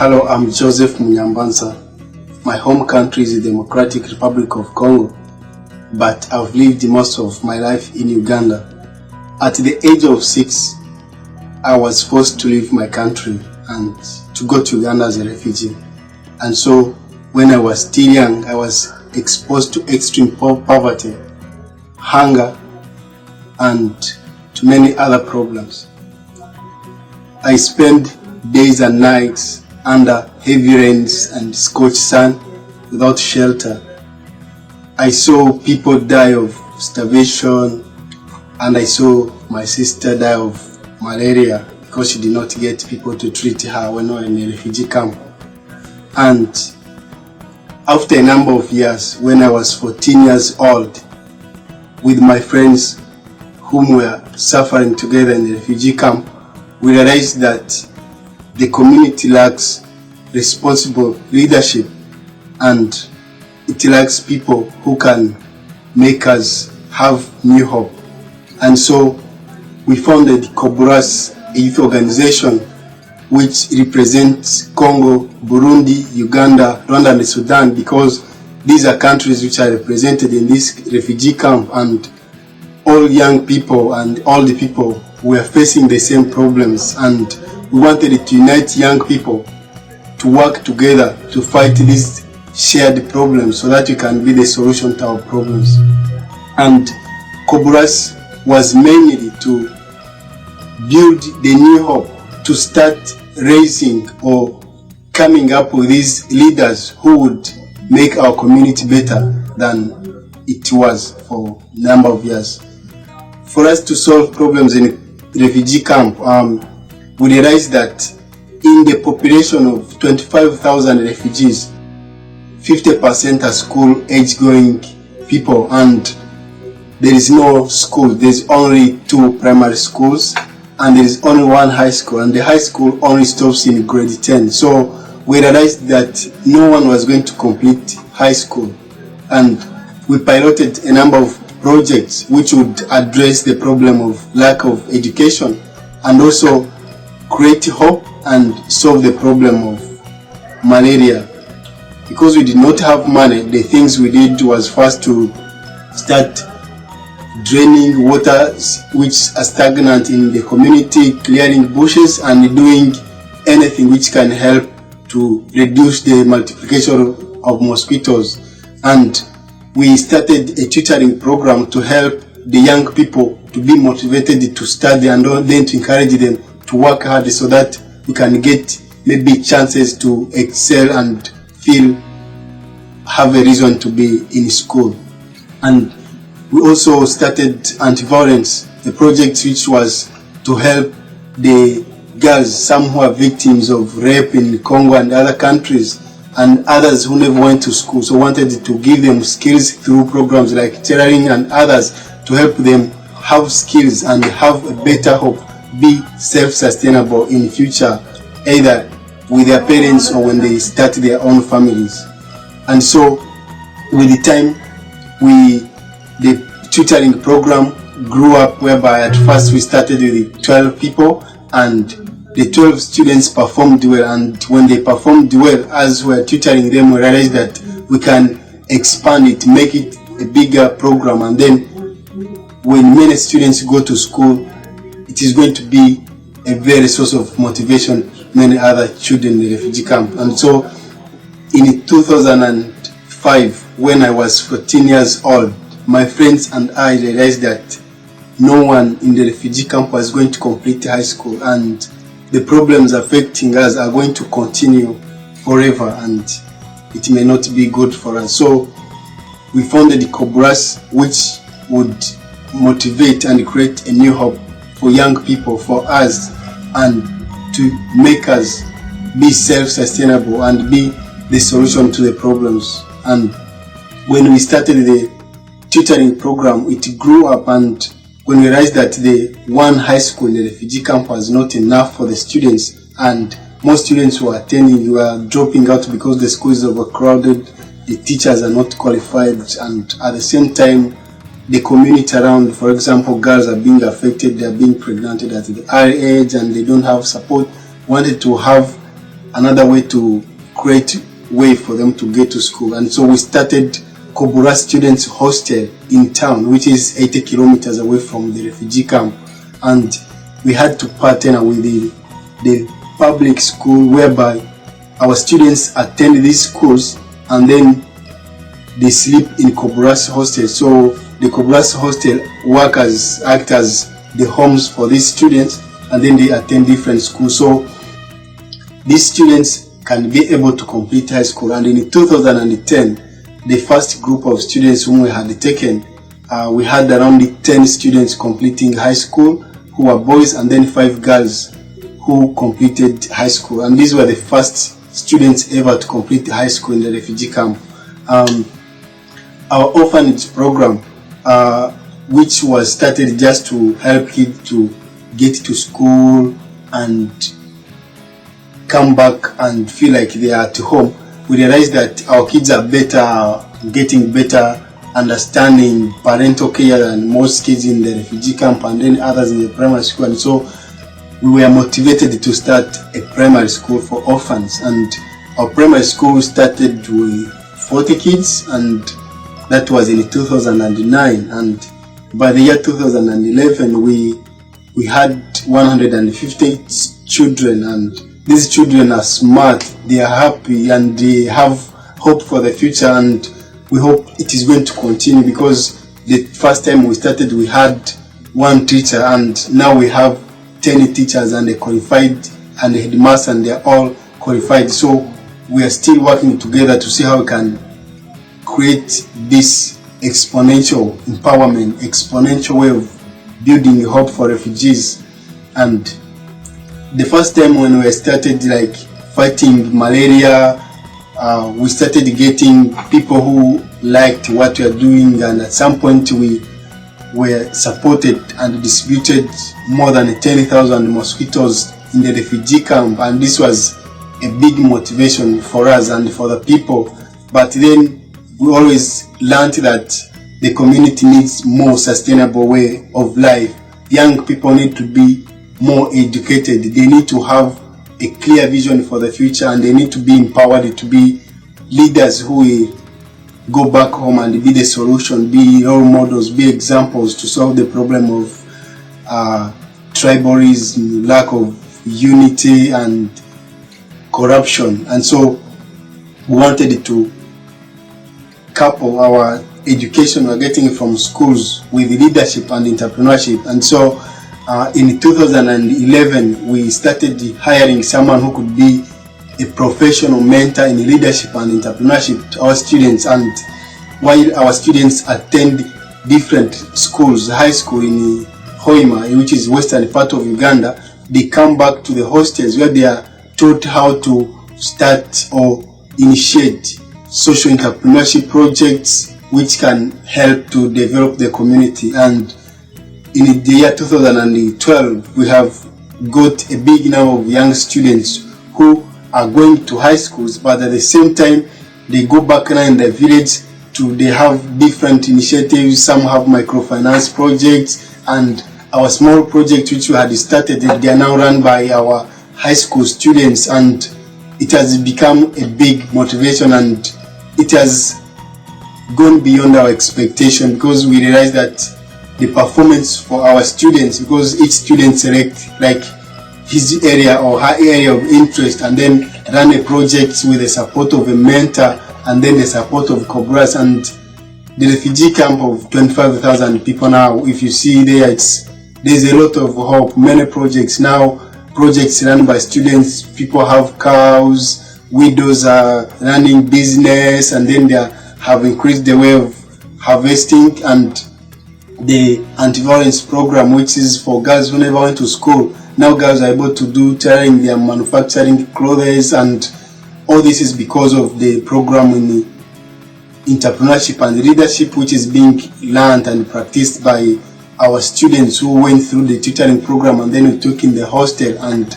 Hello, I'm Joseph Munyambansa. My home country is the Democratic Republic of Congo, but I've lived most of my life in Uganda. At the age of 6, I was forced to leave my country and to go to Uganda as a refugee. And so, when I was still young, I was exposed to extreme poverty, hunger, and to many other problems. I spent days and nights under heavy rains and scorched sun without shelter. I saw people die of starvation, and I saw my sister die of malaria because she did not get people to treat her when we were in a refugee camp. And after a number of years, when I was 14 years old, with my friends whom were suffering together in the refugee camp, we realized that the community lacks responsible leadership and it lacks people who can make us have new hope. And so we founded Koburas, a youth organization which represents Congo, Burundi, Uganda, Rwanda and Sudan, because these are countries which are represented in this refugee camp, and all young people and all the people were facing the same problems, and we wanted to unite young people to work together to fight these shared problems so that we can be the solution to our problems. And Koburas was mainly to build the new hope, to start raising or coming up with these leaders who would make our community better than it was for a number of years. For us to solve problems in refugee camp, we realized that in the population of 25,000 refugees, 50% are school-age going people, and there is no school. There's only 2 primary schools, and there is only 1 high school, and the high school only stops in grade 10. So we realized that no one was going to complete high school, and we piloted a number of projects which would address the problem of lack of education and also create hope and solve the problem of malaria. Because we did not have money, the things we did was first to start draining water which are stagnant in the community, clearing bushes and doing anything which can help to reduce the multiplication of mosquitoes. And we started a tutoring program to help the young people to be motivated to study and then to encourage them to work hard so that we can get maybe chances to excel and have a reason to be in school. And we also started anti-violence, a project which was to help the girls, some who are victims of rape in Congo and other countries, and others who never went to school, so wanted to give them skills through programs like tailoring and others to help them have skills and have a better hope, be self-sustainable in the future, either with their parents or when they start their own families. And so with the time, the tutoring program grew up, whereby at first we started with 12 people, and the 12 students performed well, and when they performed well, as we were tutoring them, we realized that we can expand it, make it a bigger program, and then when many students go to school, it is going to be a very source of motivation to many other children in the refugee camp. And so in 2005, when I was 14 years old, my friends and I realized that no one in the refugee camp was going to complete high school, and the problems affecting us are going to continue forever, and it may not be good for us. So we founded the Koburas, which would motivate and create a new hope for young people, for us, and to make us be self-sustainable and be the solution to the problems. And when we started the tutoring program, it grew up, and when we realized that the 1 high school in the refugee camp was not enough for the students, and most students who were attending were dropping out because the school is overcrowded, the teachers are not qualified, and at the same time the community around, for example, girls are being affected, they are being pregnant at the early age and they don't have support. Wanted to have another way to create way for them to get to school. And so we started Kobura Students Hostel in town, which is 80 kilometers away from the refugee camp. And we had to partner with the public school, whereby our students attend these schools and then they sleep in Kobura's hostel. So the Kobura's hostel workers act as the homes for these students, and then they attend different schools. So these students can be able to complete high school. And in 2010, the first group of students whom we had taken, we had around 10 students completing high school who were boys, and then 5 girls who completed high school. And these were the first students ever to complete high school in the refugee camp. Our orphanage program, which was started just to help kids to get to school and come back and feel like they are at home, we realized that our kids are getting better understanding parental care than most kids in the refugee camp and then others in the primary school. And so we were motivated to start a primary school for orphans, and our primary school started with 40 kids, and that was in 2009. And by the year 2011, we had 150 children, and these children are smart, they are happy, and they have hope for the future. And we hope it is going to continue, because the first time we started we had 1 teacher, and now we have 10 teachers and a qualified and a headmaster, and they are all qualified. So we are still working together to see how we can create this exponential empowerment, exponential way of building hope for refugees. And the first time when we started like fighting malaria, we started getting people who liked what we are doing, and at some point we were supported and distributed more than 10,000 mosquitoes in the refugee camp, and this was a big motivation for us and for the people. But then we always learned that the community needs more sustainable way of life. Young people need to be more educated, they need to have a clear vision for the future, and they need to be empowered to be leaders who will go back home and be the solution, be role models, be examples to solve the problem of tribalism, lack of unity and corruption. And so we wanted to couple our education we're getting from schools with leadership and entrepreneurship. And so in 2011 we started hiring someone who could be a professional mentor in leadership and entrepreneurship to our students. And while our students attend different schools, high school in Hoima, which is western part of Uganda, they come back to the hostels where they are taught how to start or initiate social entrepreneurship projects which can help to develop the community. And in the year 2012, we have got a big number of young students who are going to high schools, but at the same time they go back now in the village they have different initiatives. Some have microfinance projects, and our small project which we had started, they are now run by our high school students, and it has become a big motivation, and it has gone beyond our expectation, because we realize that the performance for our students, because each student select like his area or her area of interest, and then run a project with the support of a mentor and then the support of Koburas. And the refugee camp of 25,000 people now, if you see there, there's a lot of hope. Many projects now, projects run by students, people have cows, widows are running business, and then they have increased the way of harvesting. And the anti-violence program, which is for girls who never went to school, now girls are able to do tailoring, they are manufacturing clothes, and all this is because of the program in the entrepreneurship and leadership, which is being learned and practiced by our students who went through the tutoring program, and then we took in the hostel. And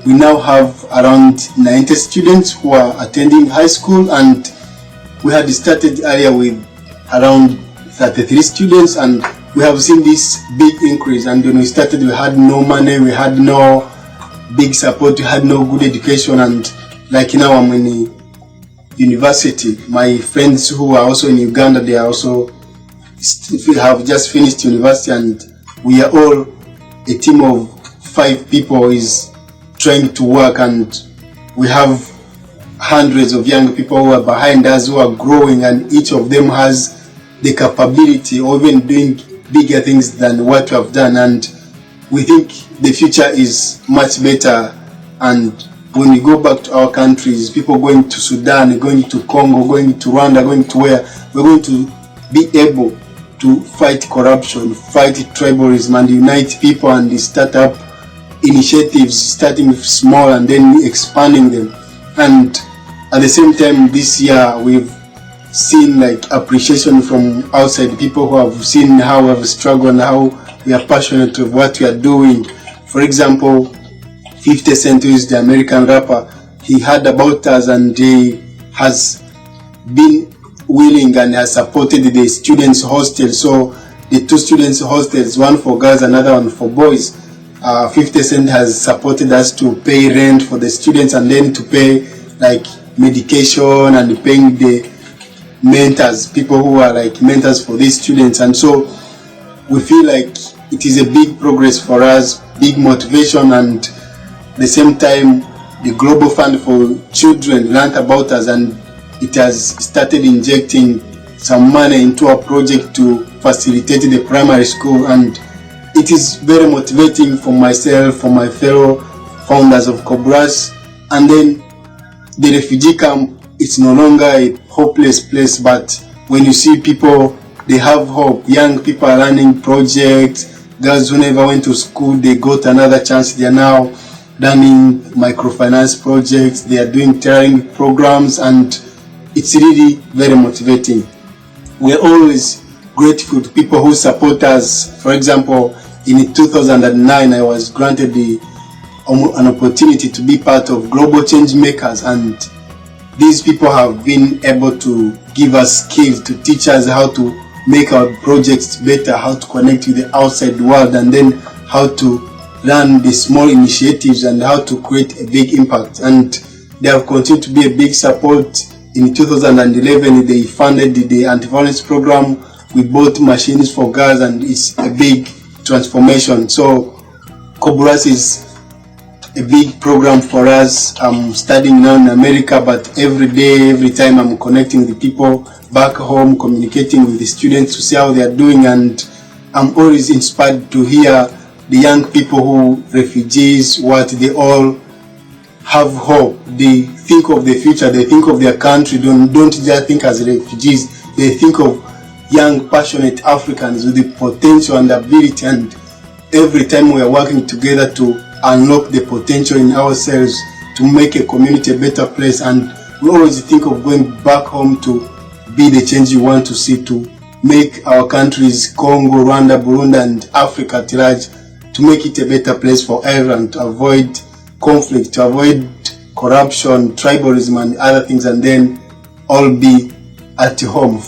we now have around 90 students who are attending high school, and we had started earlier with around 33 students, and we have seen this big increase. And when we started, we had no money, we had no big support, we had no good education, and Like now I'm in university. My friends who are also in Uganda, they are also have just finished university, and we are all a team of 5 people is trying to work, and we have hundreds of young people who are behind us who are growing, and each of them has the capability of even doing bigger things than what we have done, and we think the future is much better. And when we go back to our countries, people going to Sudan, going to Congo, going to Rwanda, going to where, we're going to be able to fight corruption, fight tribalism, and unite people and start up initiatives, starting small and then expanding them. And at the same time, this year we've seen like appreciation from outside people who have seen how we have struggled and how we are passionate of what we are doing. For example, 50 Cent, who is the American rapper, he heard about us and he has been willing and has supported the students' hostel. So the 2 students' hostels, one for girls, another one for boys. 50 Cent has supported us to pay rent for the students and then to pay like medication and paying the mentors, people who are like mentors for these students. And so we feel like it is a big progress for us, big motivation, and at the same time the Global Fund for Children learned about us and it has started injecting some money into a project to facilitate the primary school, and it is very motivating for myself, for my fellow founders of Cobras. And then the refugee camp, it's no longer a hopeless place, but when you see people, they have hope. Young people are running projects, girls who never went to school, they got another chance. They are now running microfinance projects, they are doing training programs, and it's really very motivating. We're always grateful to people who support us. For example, in 2009, I was granted an opportunity to be part of Global Change Makers, and these people have been able to give us skills, to teach us how to make our projects better, how to connect with the outside world, and then how to run the small initiatives and how to create a big impact. And they have continued to be a big support. In 2011, they funded the anti-violence program. We bought machines for girls, and it's a big transformation. So Cobras is a big program for us. I'm studying now in America, but every day, every time I'm connecting with people back home, communicating with the students to see how they are doing, and I'm always inspired to hear the young people who, refugees, what they all have hope. They think of the future, they think of their country, don't just think as refugees, they think of young passionate Africans with the potential and ability. And every time we are working together to unlock the potential in ourselves to make a community a better place, and we always think of going back home to be the change you want to see, to make our countries, Congo, Rwanda, Burundi, and Africa at large, to make it a better place for everyone, to avoid conflict, to avoid corruption, tribalism, and other things, and then all be at home.